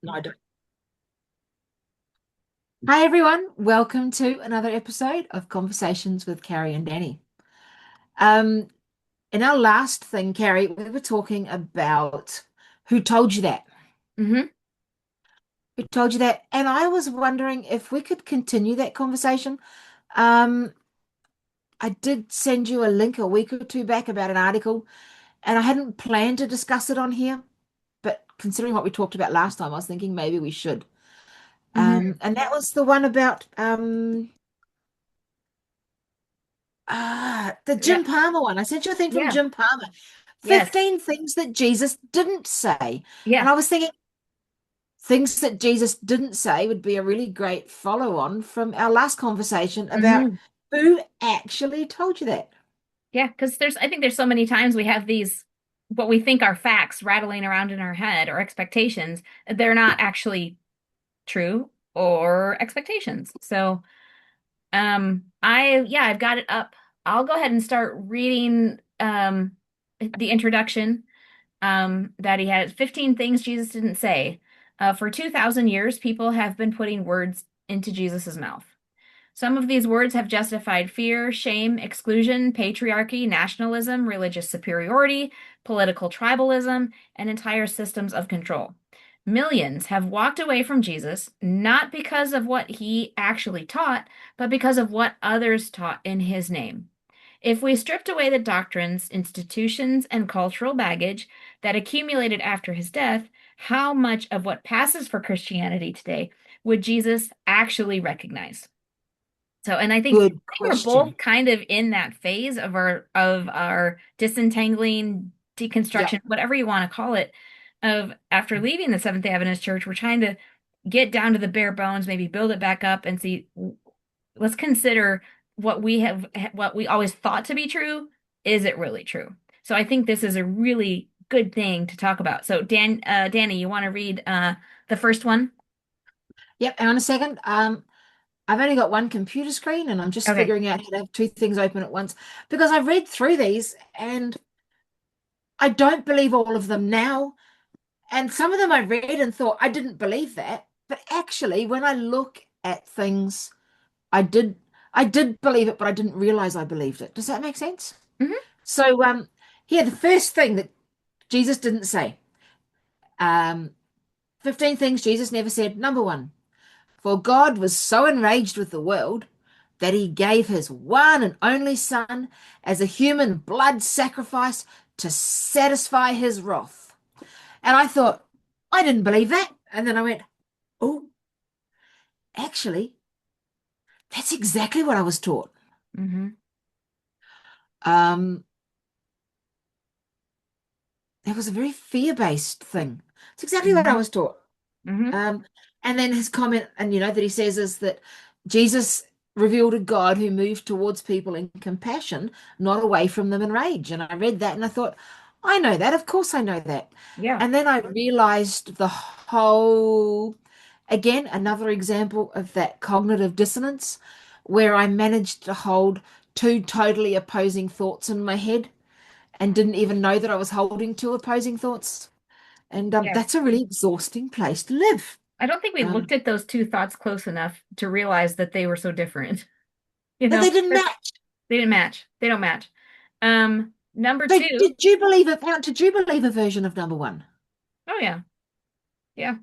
No, I don't. Hi, everyone. Welcome to another episode of Conversations with Carrie and Dani. Um, in our last thing, Carrie, we were talking about who told you that. Hmm. Who told you that? And I was wondering if we could continue that conversation. Um, I did send you a link a week or two back about an article, and I hadn't planned to discuss it on here, but considering what we talked about last time, I was thinking maybe we should. Hmm. And that was the one about the Yeah. Jim Palmer one. I sent you a thing from Yeah. Jim Palmer. Yes. 15 things that Jesus didn't say. And Yeah. I was thinking things that Jesus didn't say would be a really great follow on from our last conversation about Hmm. who actually told you that. Yeah. Because I think there's so many times we have these, what we think are facts rattling around in our head or expectations. They're not actually true or expectations. So, I've got it up. I'll go ahead and start reading, the introduction, that he has 15 things Jesus didn't say. For 2,000 years, people have been putting words into Jesus's mouth. Some of these words have justified fear, shame, exclusion, patriarchy, nationalism, religious superiority, political tribalism, and entire systems of control. Millions have walked away from Jesus not because of what he actually taught, but because of what others taught in his name. If we stripped away the doctrines, institutions, and cultural baggage that accumulated after his death, how much of what passes for Christianity today would Jesus actually recognize? So, and Good I think we're question. both kind of in that phase of our disentangling, Yeah. deconstruction, whatever you want to call it, of after leaving the Seventh-day Adventist Church, we're trying to get down to the bare bones, maybe build it back up and see, let's consider what we always thought to be true. Is it really true? So I think this is a really good thing to talk about. So Danny, you want to read the first one? Yep. Hang on a second. I've only got one computer screen and I'm just Okay. figuring out how to have two things open at once because I read through these and I don't believe all of them now. And some of them I read and thought, I didn't believe that. But actually, when I look at things, I did I did believe it, but I didn't realize I believed it. Does that make sense? Hmm. So here, the first thing that Jesus didn't say. Um, 15 things Jesus never said. Number one, for God was so enraged with the world that he gave his one and only son as a human blood sacrifice to satisfy his wrath. And I thought, I didn't believe that. And then I went, oh, actually, that's exactly what I was taught. Hmm. Um, it was a very fear-based thing. It's exactly what I Hmm. was taught. Hmm. Um, and then his comment, and that he says is that Jesus revealed a God who moved towards people in compassion, not away from them in rage. And I read that and I thought, I know that. Of course I know that. Yeah. And then I realized the whole, again, another example of that cognitive dissonance where I managed to hold two totally opposing thoughts in my head and didn't even know that I was holding two opposing thoughts. And Yeah. that's a really exhausting place to live. I don't think we looked Um, at those two thoughts close enough to realize that they were so different. You that know, they didn't match. they didn't match. They don't match. Number They two. did you believe it? Did you believe a version of number one? Oh yeah. Yeah.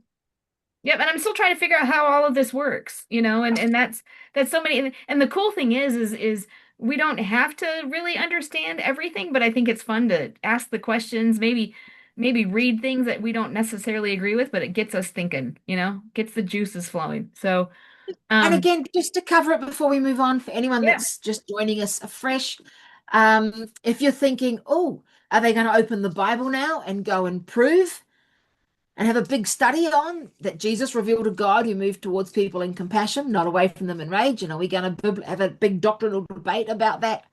Yep. And I'm still trying to figure out how all of this works, and that's so many, and the cool thing is we don't have to really understand everything, but I think it's fun to ask the questions, maybe read things that we don't necessarily agree with, but it gets us thinking, gets the juices flowing. So, And um, again, just to cover it before we move on, for anyone yeah. that's just joining us afresh, if you're thinking, oh, are they going to open the Bible now and go and prove and have a big study on that Jesus revealed a God who moved towards people in compassion, not away from them in rage? And are we going to have a big doctrinal debate about that?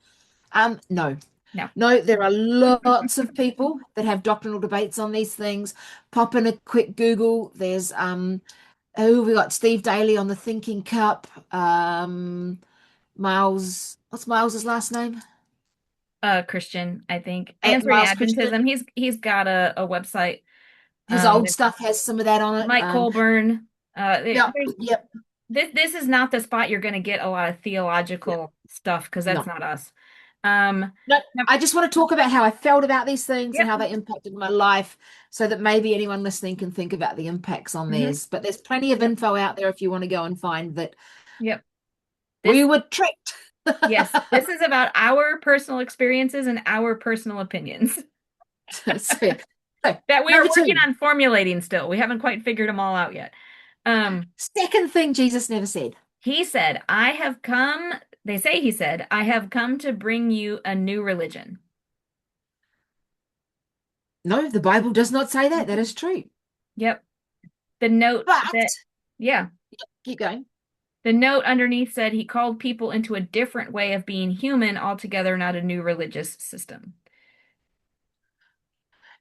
No. No. No, there are lots of people that have doctrinal debates on these things. Pop in a quick Google. There's we got Steve Daly on the Thinking Cup. Miles, what's Miles's last name? Christian, I think. Answering Miles Christian. Adventism. He's got a website. His old stuff has some of that on it. Mike Colburn. Yeah, There's yep, this is not the spot you're going to get a lot of yeah, theological stuff because that's no. not us. Um, No, num- I just want to talk about how I felt about these things and yep. how they impacted my life so that maybe anyone listening can think about the impacts on Hmm. theirs. But there's plenty of Yep. info out there if you want to go and find that Yep. we This, were tricked. yes, this is about our personal experiences and our personal opinions So, so that we are number working two, on formulating still. We haven't quite figured them all out yet. Um, second thing Jesus never said. he said, I have come, they say he said, I have come to bring you a new religion. No, the Bible does not say that. That is true. Yep. The note But that, yeah, keep going. the note underneath said he called people into a different way of being human altogether, not a new religious system.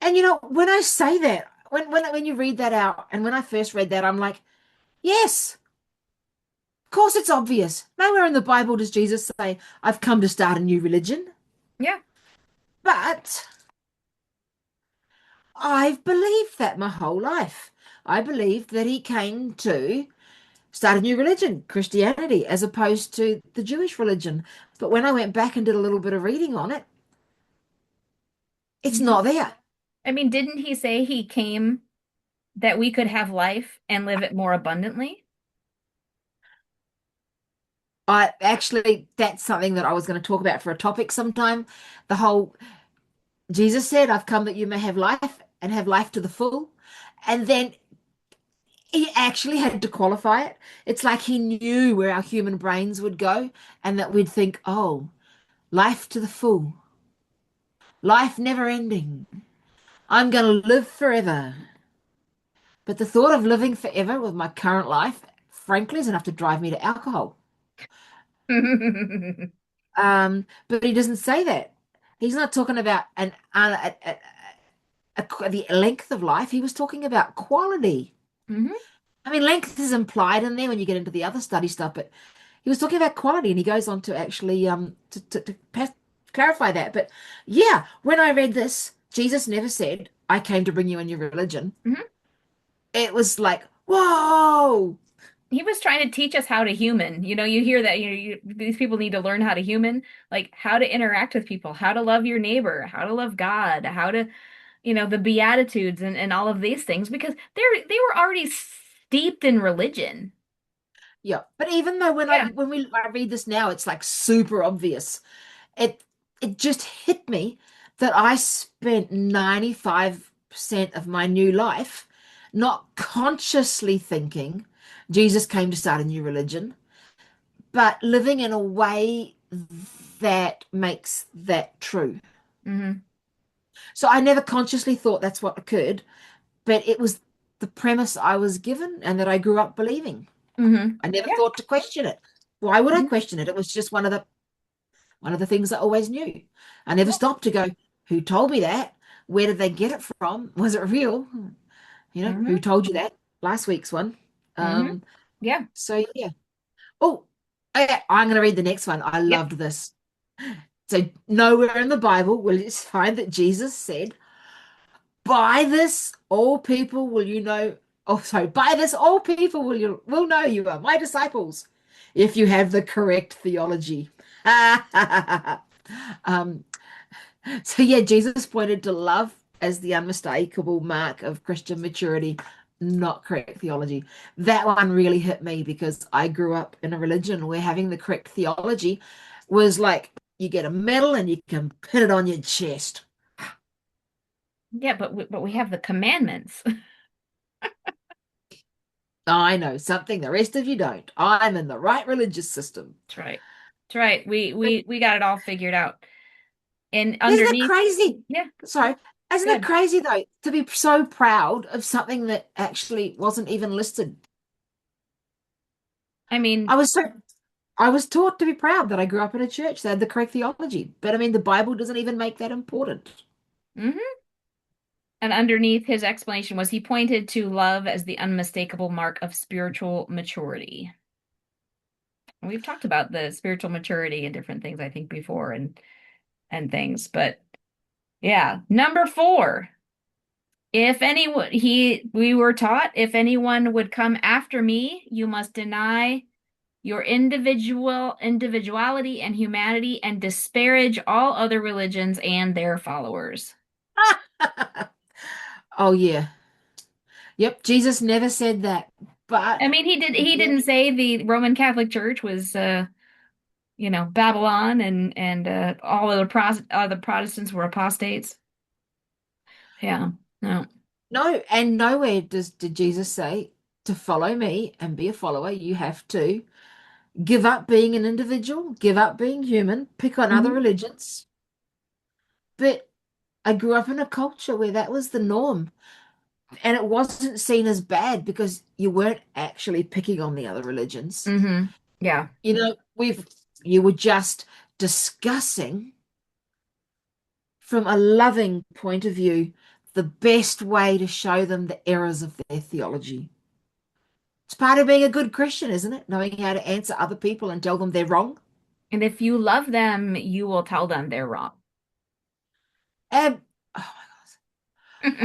And you know, when I say that, when you read that out, and when I first read that, I'm like, yes, of course it's obvious. Nowhere in the Bible does Jesus say, I've come to start a new religion. Yeah. But I've believed that my whole life. I believed that he came to start a new religion, Christianity, as opposed to the Jewish religion. But when I went back and did a little bit of reading on it, it's Mhm. not there. I mean, didn't he say he came that we could have life and live it more abundantly? I actually, that's something that I was going to talk about for a topic sometime. The whole Jesus said, I've come that you may have life and have life to the full. And then he actually had to qualify it. It's like he knew where our human brains would go and that we'd think, oh, life to the full, life never ending. I'm going to live forever. But the thought of living forever with my current life, frankly, is enough to drive me to alcohol. But he doesn't say that. He's not talking about the length of life. He was talking about quality. Hmm. I mean, length is implied in there when you get into the other study stuff, but he was talking about quality, and he goes on to actually clarify that. But yeah, when I read this, Jesus never said, "I came to bring you a new religion." Hmm. It was like, whoa, He was trying to teach us how to human. You know, you hear that, these people need to learn how to human, like how to interact with people, how to love your neighbor, how to love God, how to, the Beatitudes and all of these things because they were already steeped in religion. yeah. But even though Yeah. I read this now, it's like super obvious. It it just hit me that I spent 95% of my new life not consciously thinking Jesus came to start a new religion, but living in a way that makes that true. Hmm. So I never consciously thought that's what occurred, but it was the premise I was given and that I grew up believing. Hmm. I never Yeah. thought to question it. Why would I Mhm. question it? It was just one of the things I always knew. I never Yeah. stopped to go, who told me that? Where did they get it from? Was it real? Who Hmm. told you that? Last week's one. Hmm. Um, Yeah. so yeah. Oh, okay, I'm going to read the next one. I Yep. loved this. So nowhere in the Bible will you find that Jesus said, "By this all people will you know." Oh, sorry. By this all people will know you are my disciples if you have the correct theology. um, So yeah, Jesus pointed to love as the unmistakable mark of Christian maturity, not correct theology. That one really hit me because I grew up in a religion where having the correct theology was like you get a medal and you can put it on your chest. Yeah, but we have the commandments. I know something the rest of you don't. I'm in the right religious system. That's right. That's right. We got it all figured out. And Isn't it underneath, crazy? yeah, Sorry. Isn't it good. crazy though to be so proud of something that actually wasn't even listed? I mean, I was so I was taught to be proud that I grew up in a church that had the correct theology. But I mean, the Bible doesn't even make that important. mhm. And underneath his explanation was he pointed to love as the unmistakable mark of spiritual maturity. And we've talked about the spiritual maturity and different things, I think, before and things, but yeah. Number four. If anyone, we were taught, if anyone would come after me, you must deny your individuality and humanity and disparage all other religions and their followers. Oh yeah. Yep, Jesus never said that. But I mean, he didn't say the Roman Catholic Church was Babylon and all of the Protestants were apostates. Yeah. No. no, and nowhere did Jesus say to follow me and be a follower, you have to give up being an individual, give up being human, pick on other Hmm. religions. But I grew up in a culture where that was the norm. And it wasn't seen as bad because you weren't actually picking on the other religions. Hmm. Yeah. You know, you were just discussing from a loving point of view the best way to show them the errors of their theology. It's part of being a good Christian, isn't it? Knowing how to answer other people and tell them they're wrong. And if you love them, you will tell them they're wrong. And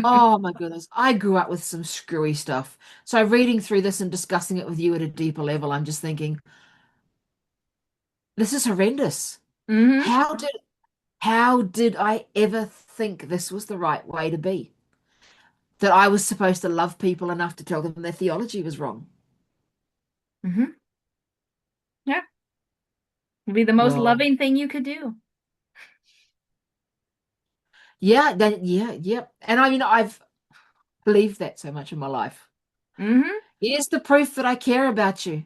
oh my goodness, I grew up with some screwy stuff. So reading through this and discussing it with you at a deeper level, I'm just thinking, this is horrendous. Hmm. How did how did I ever think this was the right way to be? That I was supposed to love people enough to tell them their theology was wrong. Hmm. Yeah. It'd be the most Oh, loving thing you could do. yeah, yeah. And I mean, I've believed that so much in my life. Hmm. Here's the proof that I care about you,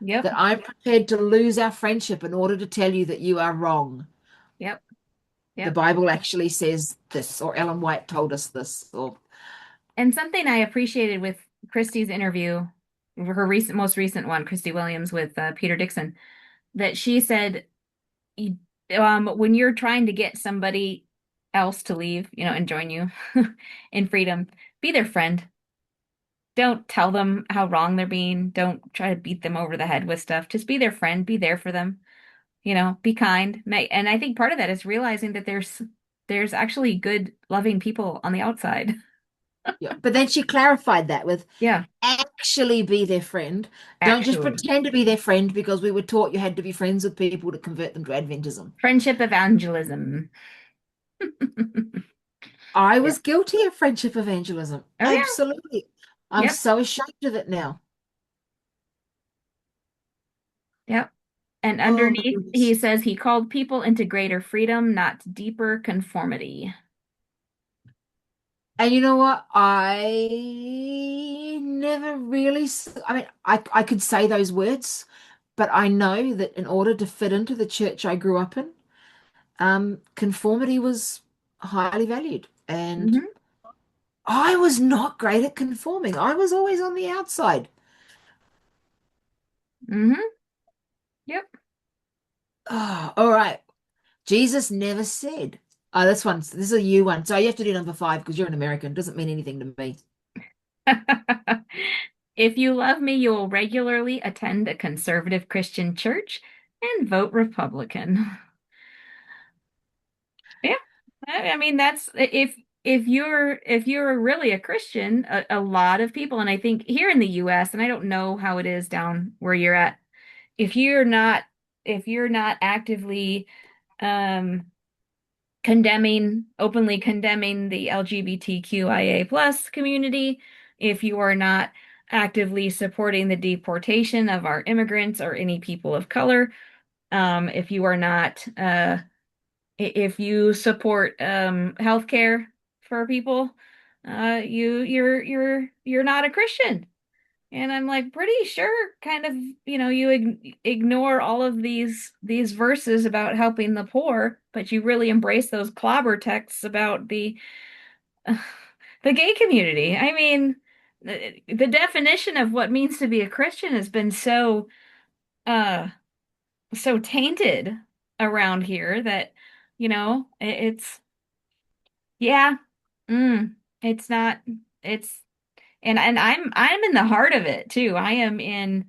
Yep. that I'm prepared to lose our friendship in order to tell you that you are wrong. Yep. The Yep. Bible actually says this, or Ellen White told us this, or And something I appreciated with Christie's interview, her most recent one, Christy Williams with Peter Dixon, that she said, you- when you're trying to get somebody else to leave, and join you in freedom, be their friend. Don't tell them how wrong they're being. Don't try to beat them over the head with stuff. Just be their friend. Be there for them. Be kind. And I think part of that is realizing that there's actually good, loving people on the outside. yeah. But then she clarified that with Yeah, actually be their friend. Don't just actually. pretend to be their friend because we were taught you had to be friends with people to convert them to Adventism. Friendship evangelism. I Yeah. was guilty of friendship evangelism. Oh yeah. Absolutely. I'm Yep. so ashamed of it now. Yep. And Oh my underneath, he goodness. says he called people into greater freedom, not deeper conformity. And you know what? I never really, I mean, I could say those words, but I know that in order to fit into the church I grew up in, conformity was highly valued. And Hmm. I was not great at conforming. I was always on the outside. Hmm. Yep. Oh, all right. Jesus never said. Oh, this is a you one. So you have to do number five because you're an American. Doesn't mean anything to me. If you love me, you will regularly attend a conservative Christian church and vote Republican. Yeah. I mean that's if you're really a Christian, a lot of people, and I think here in the US, and I don't know how it is down where you're at, if you're not if you're not actively um openly condemning the LGBTQIA plus community, if you are not actively supporting the deportation of our immigrants or any people of color, if you are not if you support healthcare for people, you're not a Christian. And I'm like pretty sure kind of, you ignore all of these verses about helping the poor, but you really embrace those clobber texts about the gay community. I mean, the definition of what means to be a Christian has been uh so tainted around here that, it's yeah, mm, it's not it's and I'm in the heart of it too. I am in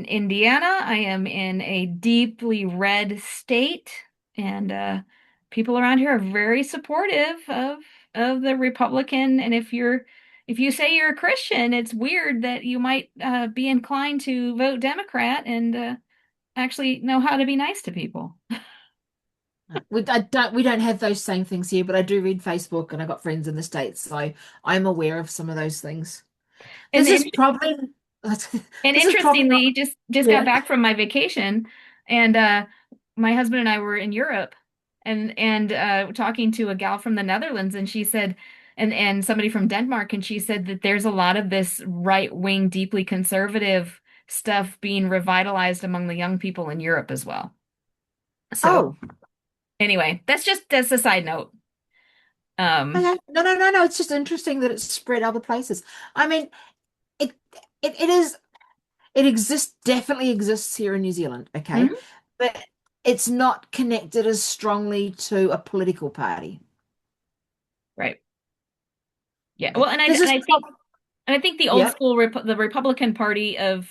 Indiana. I am in a deeply red state, and people around here are very supportive of. of the Republican. And if you say you're a Christian, it's weird that you might be inclined to vote Democrat and actually know how to be nice to people. We don't have those same things here, but I do read Facebook and I got friends in the States, so I'm aware of some of those things. And This is and, probably and this is probably not, interestingly, just got yeah. back from my vacation, and my husband and I were in Europe, and talking to a gal from the Netherlands, and she said, and somebody from Denmark, and she said that there's a lot of this right-wing, deeply conservative stuff being revitalized among the young people in Europe as well. So Oh, anyway, that's a side note. Um, okay. No, no, no, no. It's just interesting that it's spread other places. I mean, it it is it exists, definitely exists here in New Zealand, okay? mhm, But it's not connected as strongly to a political party. right. Yeah. Okay. Well, This is and I think the old yeah. school the Republican Party of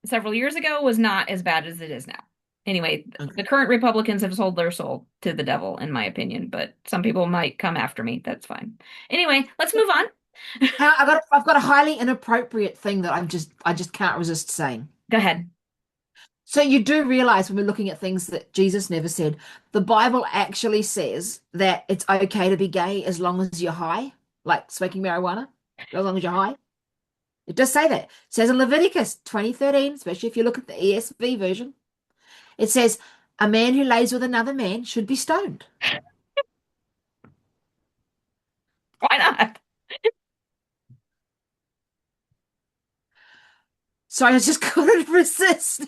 several years ago was not as bad as it is now. Anyway, the Okay. current Republicans have sold their soul to the devil, in my opinion, but some people might come after me. That's fine. Anyway, let's move on. I've got a highly inappropriate thing that I just can't resist saying. Go ahead. So you do realize when we're looking at things that Jesus never said, the Bible actually says that it's okay to be gay as long as you're high, like smoking marijuana, as long as you're high. It does say that. It says in Leviticus 20:13, especially if you look at the ESV version, it says a man who lays with another man should be stoned. Why not? So I just couldn't resist.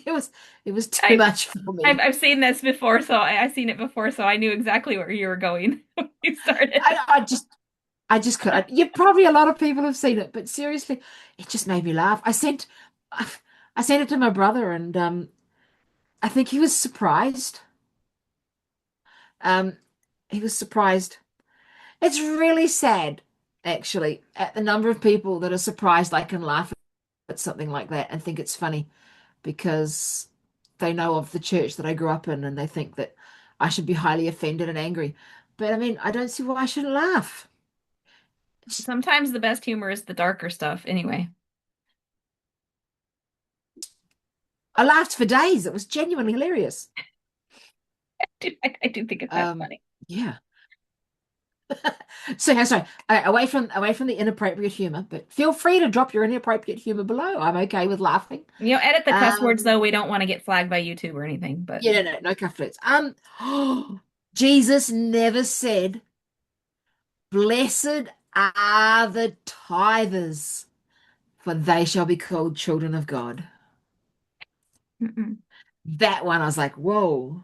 It was too I much for me. I've seen this before, so I've seen it before, so I knew exactly where you were going when you started. I just couldn't. Yeah, probably a lot of people have seen it, but seriously, it just made me laugh. I sent it to my brother, and I think he was surprised. Um, he was surprised. It's really sad, actually, at the number of people that are surprised I can laugh at something like that and think it's funny because they know of the church that I grew up in and they think that I should be highly offended and angry. But I mean, I don't see why I shouldn't laugh. Sometimes the best humor is the darker stuff. Anyway, I laughed for days. It was genuinely hilarious. I do think it's that Um, funny. yeah. So, yeah, sorry, away from the inappropriate humor, but feel free to drop your inappropriate humor below. I'm okay with laughing. Edit the cuss words Um, though. We don't want to get flagged by YouTube or anything, but yeah, no, no, no cuff words. Jesus never said, "Blessed are the tithers, for they shall be called children of God." mm-mm. That one, I was like, whoa,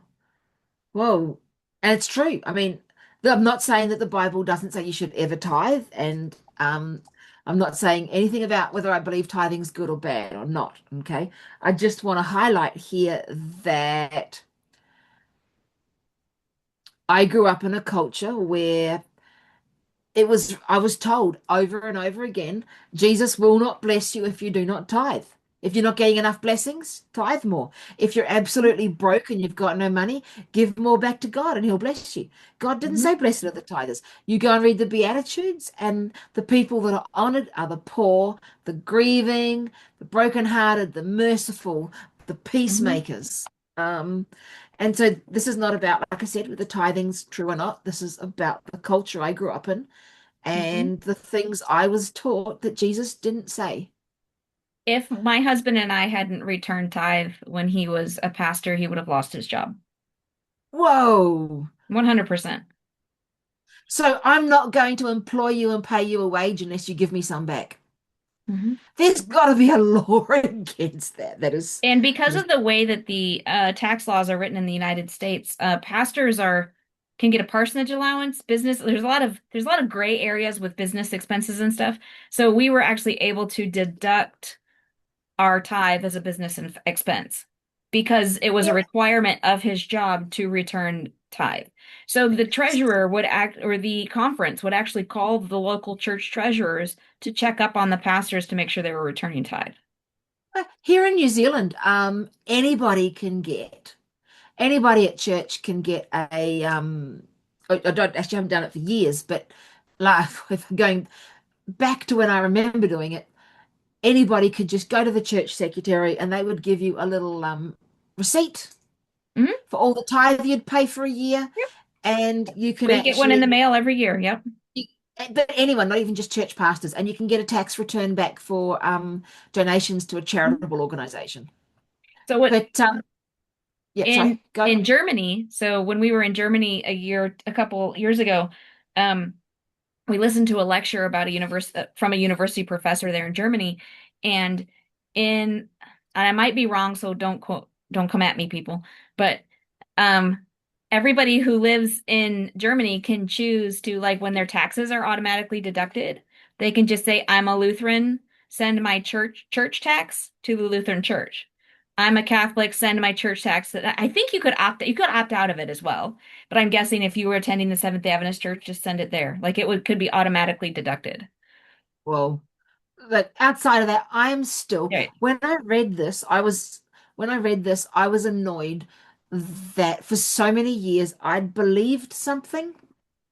whoa. And it's true. I mean, I'm not saying that the Bible doesn't say you should ever tithe, and I'm not saying anything about whether I believe tithing is good or bad or not. Okay. I just want to highlight here that I grew up in a culture where I was told over and over again, Jesus will not bless you if you do not tithe. If you're not getting enough blessings, tithe more. If you're absolutely broke and you've got no money, give more back to God and he'll bless you. God didn't Mhm. say blessed are the tithers. You go and read the Beatitudes, and the people that are honored are the poor, the grieving, the brokenhearted, the merciful, the Mhm. peacemakers. Um, and so this is not about, like I said, with the tithings true or not. This is about the culture I grew up in Mhm. and the things I was taught that Jesus didn't say. If my husband and I hadn't returned tithe when he was a pastor, he would have lost his job. Whoa. 100%. So I'm not going to employ you and pay you a wage unless you give me some back. Mhm. There's got to be a law against that. And because That is of the way that the tax laws are written in the United States, pastors are can get a parsonage allowance. Business, there's a lot of gray areas with business expenses and stuff. So we were actually able to deduct our tithe as a business expense because it was a yeah. requirement of his job to return tithe. So the treasurer would act, or the conference would actually call the local church treasurers to check up on the pastors to make sure they were returning tithe. Here in New Zealand, anybody at church can get a I don't actually haven't done it for years, but like if going back to when I remember doing it, anybody could just go to the church secretary and they would give you a little receipt Hmm. for all the tithe you'd pay for a year, Yep. and you can We get one in the actually, mail every year. Yep. you- but anyone, not even just church pastors, and you can get a tax return back for donations to a Mhm. charitable organization. So what But yeah, in sorry, go. in Germany, so when we were in Germany a couple years ago, um, we listened to a lecture about a university from a university professor there in Germany, and in and I might be wrong, so don't come at me, people, but um, everybody who lives in Germany can choose to, like, when their taxes are automatically deducted, they can just say, I'm a Lutheran, send my church tax to the Lutheran church. I'm a Catholic, send my church tax. I think you could opt out of it as well. But I'm guessing if you were attending the Seventh-day Adventist Church, just send it there. Like, could be automatically deducted. Well, but outside of that, I'm still, Right. when I read this, I was annoyed that for so many years I'd believed something.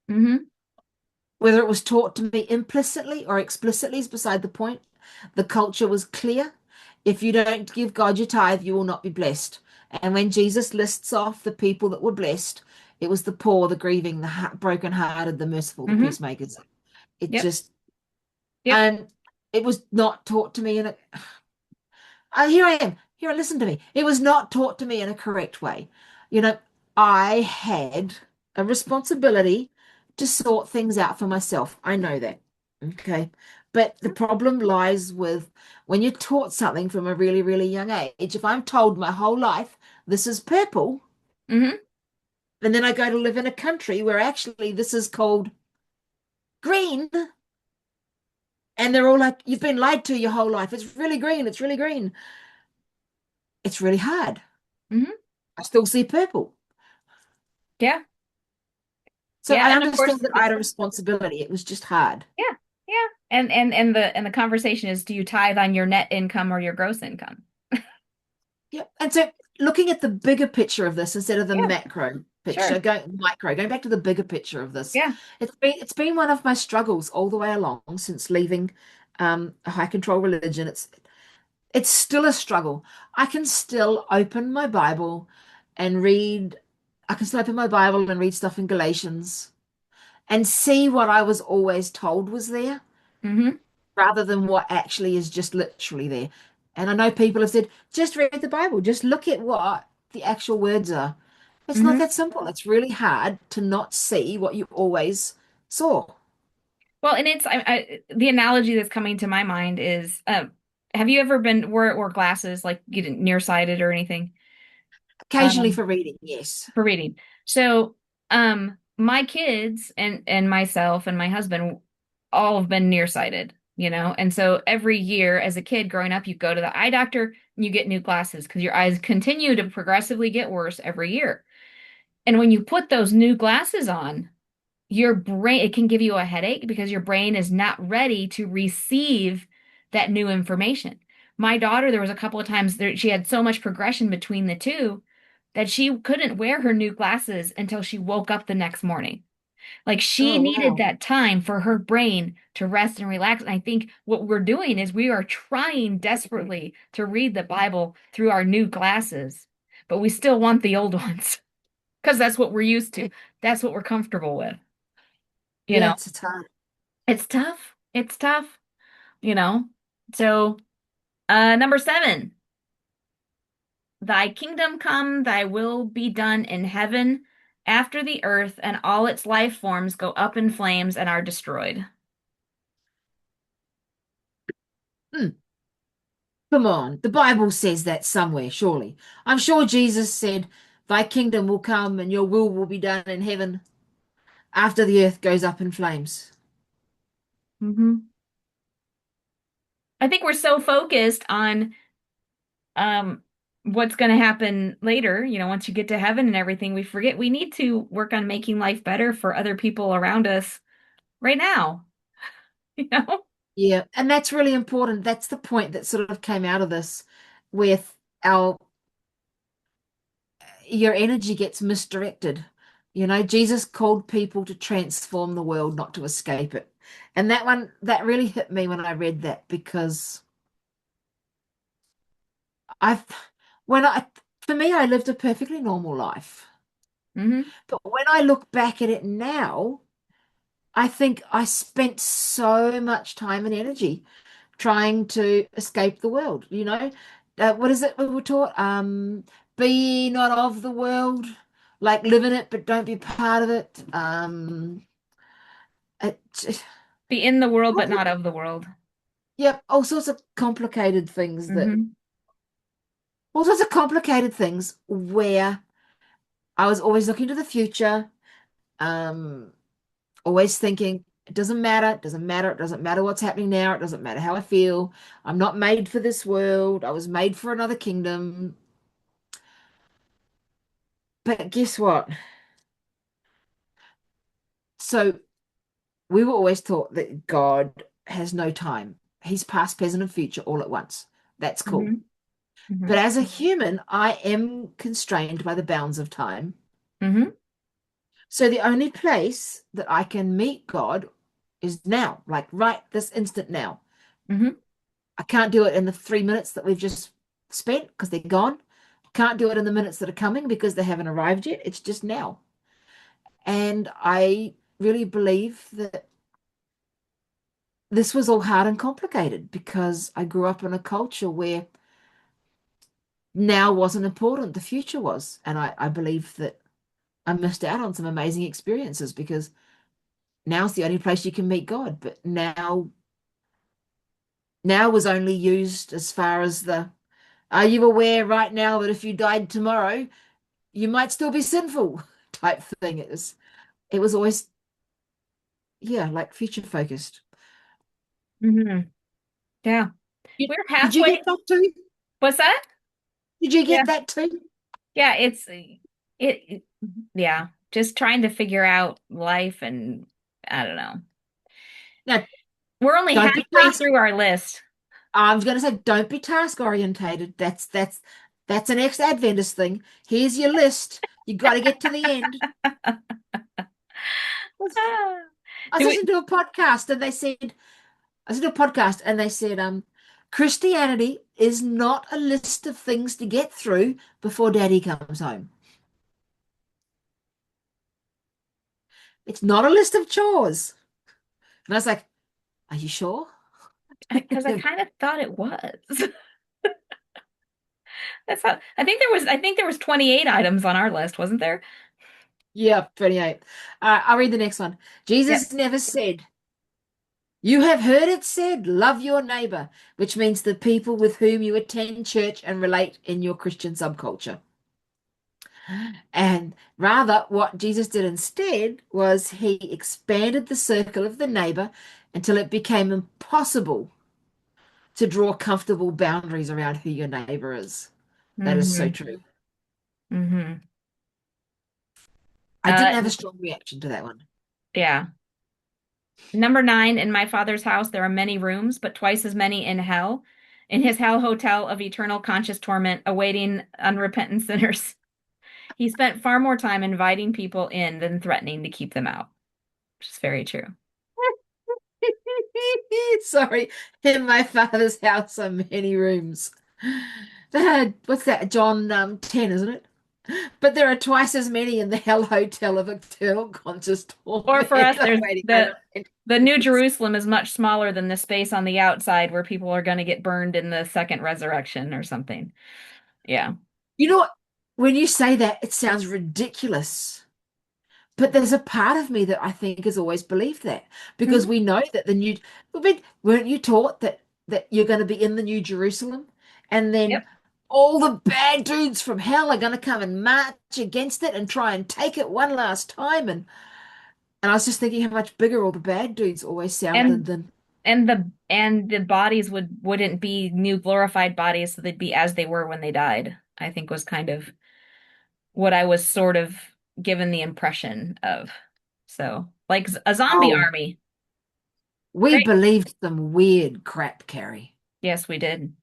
Mm-hmm. Whether it was taught to me implicitly or explicitly is beside the point. The culture was clear. If you don't give God your tithe, you will not be blessed. And when Jesus lists off the people that were blessed, it was the poor, the grieving, the broken-hearted, the merciful, the Mm-hmm. peacemakers. It Yep. just, Yep. and it was not taught to me in a, here I am. Here, listen to me. It was not taught to me in a correct way. You know, I had a responsibility to sort things out for myself. I know that. Okay. But the problem lies with when you're taught something from a really, really young age. If I'm told my whole life this is purple, Mm-hmm. and then I go to live in a country where actually this is called green, and they're all like, you've been lied to your whole life. It's really green. It's really green. It's really hard. Mm-hmm. I still see purple. Yeah. So Yeah. I And of understand course, that I had a responsibility. It was just hard. yeah. Yeah. And the conversation is, do you tithe on your net income or your gross income? Yeah. And so looking at the bigger picture of this instead of the Yeah. macro picture, Sure. going back to the bigger picture of this, Yeah. it's been one of my struggles all the way along since leaving a high control religion. It's still a struggle. I can still open my Bible and read, I can still open my Bible and read stuff in Galatians and see what I was always told was there, Mm-hmm. rather than what actually is just literally there. And I know people have said, just read the Bible, just look at what the actual words are. It's not Mm-hmm. that simple. It's really hard to not see what you always saw. Well, and the analogy that's coming to my mind is, have you ever been wore glasses, like, you didn't nearsighted or anything? Occasionally Um, for reading, yes. for reading. So, my kids and myself and my husband all have been nearsighted, and so every year as a kid growing up, you go to the eye doctor and you get new glasses because your eyes continue to progressively get worse every year. And when you put those new glasses on, your brain, it can give you a headache because your brain is not ready to receive that new information. My daughter, there was a couple of times there, she had so much progression between the two that she couldn't wear her new glasses until she woke up the next morning. Like, she Oh, needed wow. that time for her brain to rest and relax. And I think what we're doing is we are trying desperately to read the Bible through our new glasses, but we still want the old ones because that's what we're used to. That's what we're comfortable with. You Yeah, know, it's hard. it's tough. It's tough, you know. So, number 7, thy kingdom come, thy will be done in heaven after the earth and all its life forms go up in flames and are destroyed. Hmm. Come on. The Bible says that somewhere, surely. I'm sure Jesus said, thy kingdom will come and your will be done in heaven after the earth goes up in flames. Hmm. I think we're so focused on um what's going to happen later, once you get to heaven and everything, we forget we need to work on making life better for other people around us right now, you know? Yeah, and that's really important. That's the point that sort of came out of this with our your energy gets misdirected. Jesus called people to transform the world, not to escape it. And that one, that really hit me when I read that because I've, when I, for me, I lived a perfectly normal life. Hmm. But when I look back at it now, I think I spent so much time and energy trying to escape the world, what is it we were taught? Be not of the world, like live in it, but don't be part of it. It, Be in the world, but not of the world. yeah, all sorts of complicated things Hmm. all sorts of complicated things where I was always looking to the future, um, always thinking, it doesn't matter, it doesn't matter, it doesn't matter what's happening now, it doesn't matter how I feel. I'm not made for this world. I was made for another kingdom. But guess what? So we were always taught that God has no time. He's past, present, and future all at once. That's cool. Hmm. Hmm. But as a human, I am constrained by the bounds of time. Hmm. So the only place that I can meet God is now, like right this instant now. Hmm. I can't do it in the 3 minutes that we've just spent because they're gone. Can't do it in the minutes that are coming because they haven't arrived yet. It's just now. And I really believe that this was all hard and complicated because I grew up in a culture where now wasn't important, the future was. And I believe that I missed out on some amazing experiences because now's the only place you can meet God. But now was only used as far as the are you aware right now that if you died tomorrow, you might still be sinful type thing. It was always, yeah, like future focused. Hmm. Yeah. Did, We're did you halfway. get that too? What's that? Did you Yeah. get that too? Yeah, yeah, just trying to figure out life and I don't know. Now, We're only don't be halfway task. through our list. I was going to say, don't be task orientated. That's an ex-Adventist thing. Here's your list. You got to get to the end. Ah. I was Do we listening to a podcast and they said, I listened to a podcast and they said, Christianity is not a list of things to get through before Daddy comes home. It's not a list of chores. And I was like, are you sure? because I kind of thought it was. That's how I think there was 28 items on our list, wasn't there? Yeah, 28. I'll read the next one. Yep. Jesus never said, you have heard it said, love your neighbor, which means the people with whom you attend church and relate in your Christian subculture. And rather, what Jesus did instead was he expanded the circle of the neighbor until it became impossible to draw comfortable boundaries around who your neighbor is. That is so Hmm. true. Hmm. I Uh didn't have a strong reaction to that one. yeah. Number 9, in my father's house there are many rooms, but twice as many in hell. In his hell hotel of eternal conscious torment awaiting unrepentant sinners. He spent far more time inviting people in than threatening to keep them out, which is very true. Sorry, in my father's house are many rooms. What's that? John 10, isn't it? But there are twice as many in the Hell Hotel of Eternal Conscious Or for Torment. us, there's Waiting the over. the New Jerusalem is much smaller than the space on the outside where people are going to get burned in the second resurrection or something. Yeah. You know what? When you say that, it sounds ridiculous. But there's a part of me that I think has always believed that because Hmm. we know that weren't you taught that you're going to be in the New Jerusalem and then Yep. all the bad dudes from hell are going to come and march against it and try and take it one last time and I was just thinking how much bigger all the bad dudes always sound than And than and the bodies wouldn't be new glorified bodies, so they'd be as they were when they died. I think was kind of what I was sort of given the impression of. So, like a zombie oh, army. we Great. believed some weird crap, Carrie. Yes, we did.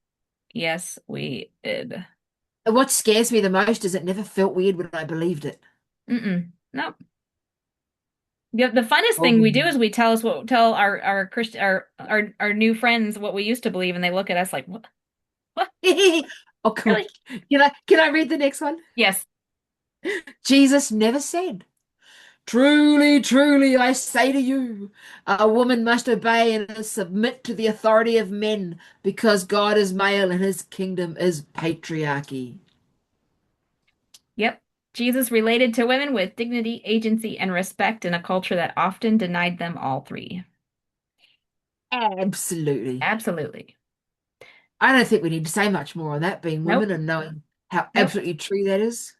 Yes, we did. And what scares me the most is it never felt weird when I believed it. Mm-mm. Nope. The funnest thing we do Oh. is we tell our Christian our new friends what we used to believe, and they look at us like, what? Oh, come on. Really? Can I read the next one? Yes. Jesus never said, "Truly, truly, I say to you, a woman must obey and submit to the authority of men because God is male and his kingdom is patriarchy." Yep. Jesus related to women with dignity, agency, and respect in a culture that often denied them all three. Absolutely. Absolutely. I don't think we need to say much more on that, being Nope. women and knowing how Nope. absolutely true that is.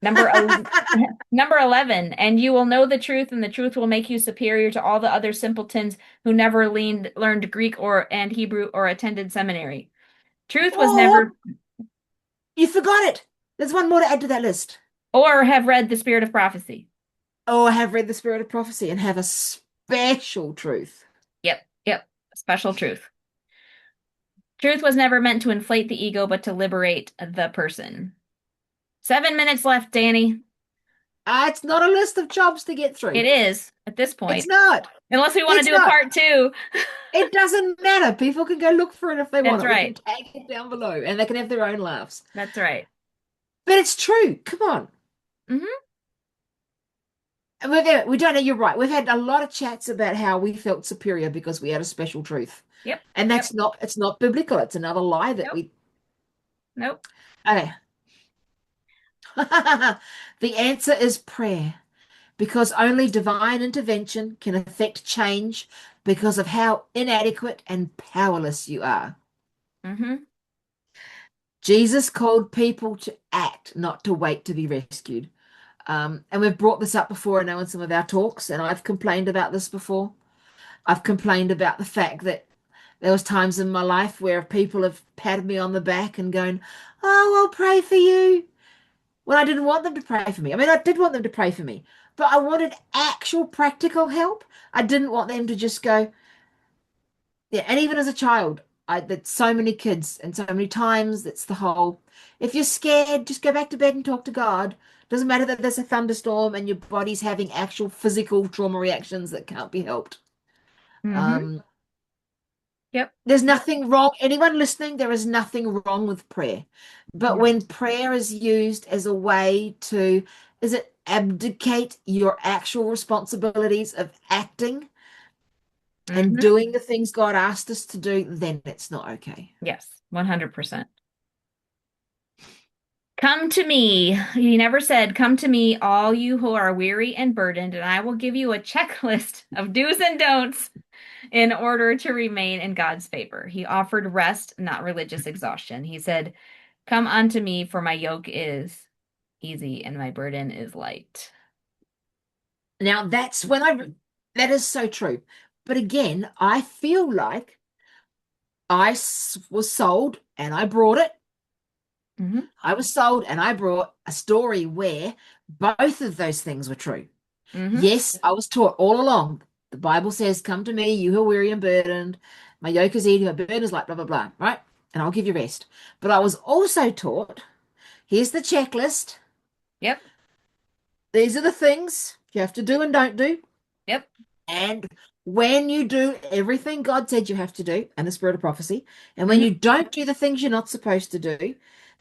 Number el- Number 11, and you will know the truth, and the truth will make you superior to all the other simpletons who never learned Greek or and Hebrew or attended seminary. Truth was Oh, never you forgot it. There's one more to add to that list. or have read the spirit of prophecy. Oh, I have read the Spirit of Prophecy and have a special truth. Yep. Yep. Special truth. Truth was never meant to inflate the ego, but to liberate the person. 7 minutes left, Danny. It's not a list of jobs to get It through. is at this It's point, not. unless we want to It's do a not. part two. It doesn't matter. People can go look for it if they want That's it. We can right. tag it down below and they can have their own laughs. That's right. But it's true. Come on. Hmm. And we don't know, you're right. We've had a lot of chats about how we felt superior because we had a special truth. Yep. And Yep. it's not biblical. It's another lie that Nope. we Nope. okay. The answer is prayer because only divine intervention can affect change because of how inadequate and powerless you are. Hmm. Jesus called people to act, not to wait to be rescued. And we've brought this up before, I know, in some of our talks, and I've complained about this before. I've complained about the fact that there was times in my life where people have patted me on the back and going, "Oh, I'll pray for you," when I didn't want them to pray for me. I mean, I did want them to pray for me, but I wanted actual practical help. I didn't want them to just go, yeah. And even as a child, I did so many kids and so many times that's the whole, if you're scared, just go back to bed and talk to God. Doesn't matter that there's a thunderstorm and your body's having actual physical trauma reactions that can't be helped. Hmm. Um, Yep. there's nothing wrong. Anyone listening, there is nothing wrong with prayer. But No. when prayer is used as a way to, is it abdicate your actual responsibilities of acting and Hmm. doing the things God asked us to do, then it's not okay. Yes. 100%. Come to me. He never said, "Come to me, all you who are weary and burdened, and I will give you a checklist of do's and don'ts in order to remain in God's favor." He offered rest, not religious exhaustion. He said, "Come unto me, for my yoke is easy and my burden is light." Now that is so true. But again, I feel like was sold and I brought it. Hmm. I was sold and I brought a story where both of those things were true. Hmm. Yes, I was taught all along. The Bible says, "Come to me, you who are weary and burdened. My yoke is easy, my burden is light, blah, blah, blah," right? And I'll give you rest. But I was also taught, here's the checklist. Yep. These are the things you have to do and don't do. Yep. And when you do everything God said you have to do, and the spirit of prophecy, and when Hmm. you don't do the things you're not supposed to do,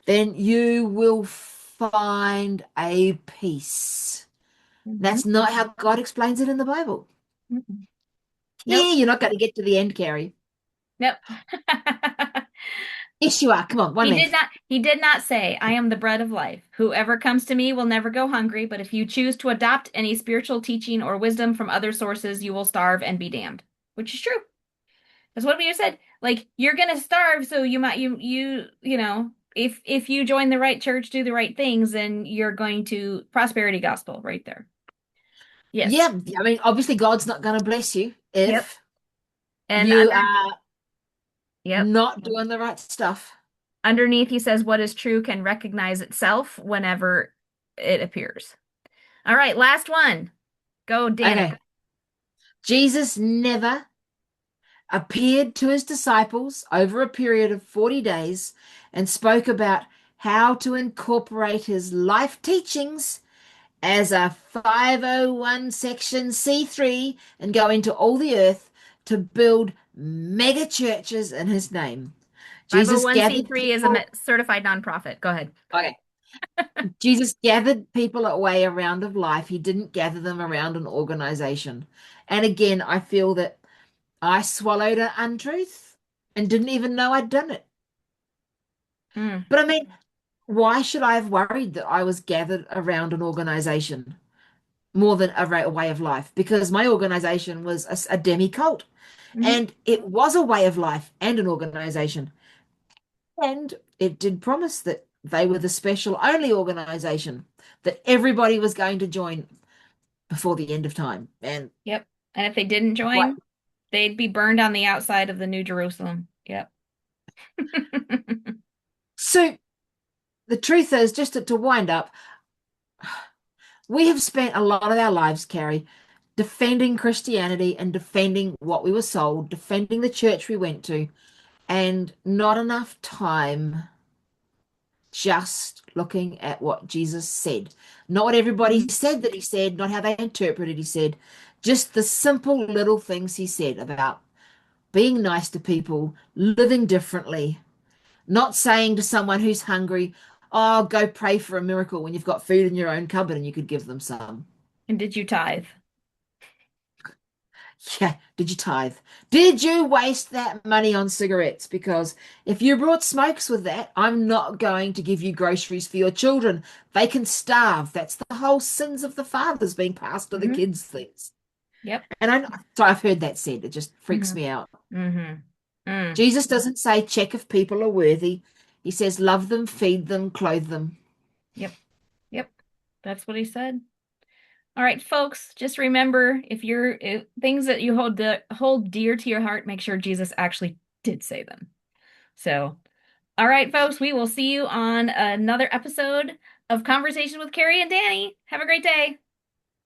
then you will find a peace. Hmm. That's not how God explains it in the Bible. Hmm. Nope. Yeah, you're not going to get to the end, Carrie. Nope. Yes, you are. Come on, one left. He did not say, "I am the bread of life. Whoever comes to me will never go hungry, but if you choose to adopt any spiritual teaching or wisdom from other sources, you will starve and be damned." Which is true. That's what we said. Like, you're gonna starve, so you know, if you join the right church, do the right things, then you're going to prosperity gospel right there. Yes. Yeah, I mean, obviously, God's not going to bless you Yep. if And you are yep. not doing the right stuff. Underneath, he says, "What is true can recognize itself whenever it appears." All right, last one. Go, Danny. Okay. Jesus never appeared to his disciples over a period of 40 days and spoke about how to incorporate his life teachings as a 501 section C3 and go into all the earth to build mega churches in his name. Jesus gathered 501(c)(3 is a people. certified nonprofit. Go ahead. Okay. Jesus gathered people away around of life. He didn't gather them around an organization. And again, I feel that I swallowed an untruth and didn't even know I'd done it. Mm, But I mean, why should I have worried that I was gathered around an organization more than a way of life? Because my organization was a demi cult, mhm. and it was a way of life and an organization. And it did promise that they were the special only organization that everybody was going to join before the end of time. And Yep. And if they didn't what? join, they'd be burned on the outside of the New Jerusalem. Yep. So the truth is, just to wind up, we have spent a lot of our lives, Carrie, defending Christianity and defending what we were sold, defending the church we went to, and not enough time just looking at what Jesus said. Not what everybody Mhm. said that he said, not how they interpreted he said, just the simple little things he said about being nice to people, living differently, not saying to someone who's hungry, oh, go pray for a miracle when you've got food in your own cupboard and you could give them some. And did you tithe? Yeah, did you tithe? Did you waste that money on cigarettes? Because if you brought smokes with that, I'm not going to give you groceries for your children. They can starve. That's the whole sins of the fathers being passed to the Hmm. kids things. Yep. And so I've heard that said. It just freaks Hmm. me out. Hmm. Mm. Jesus doesn't say check if people are worthy. He says love them, feed them, clothe them. Yep. Yep. That's what he said. All right, folks, just remember if things that you hold dear to your heart, make sure Jesus actually did say them. So, all right, folks, we will see you on another episode of Conversation with Carrie and Dani. Have a great day.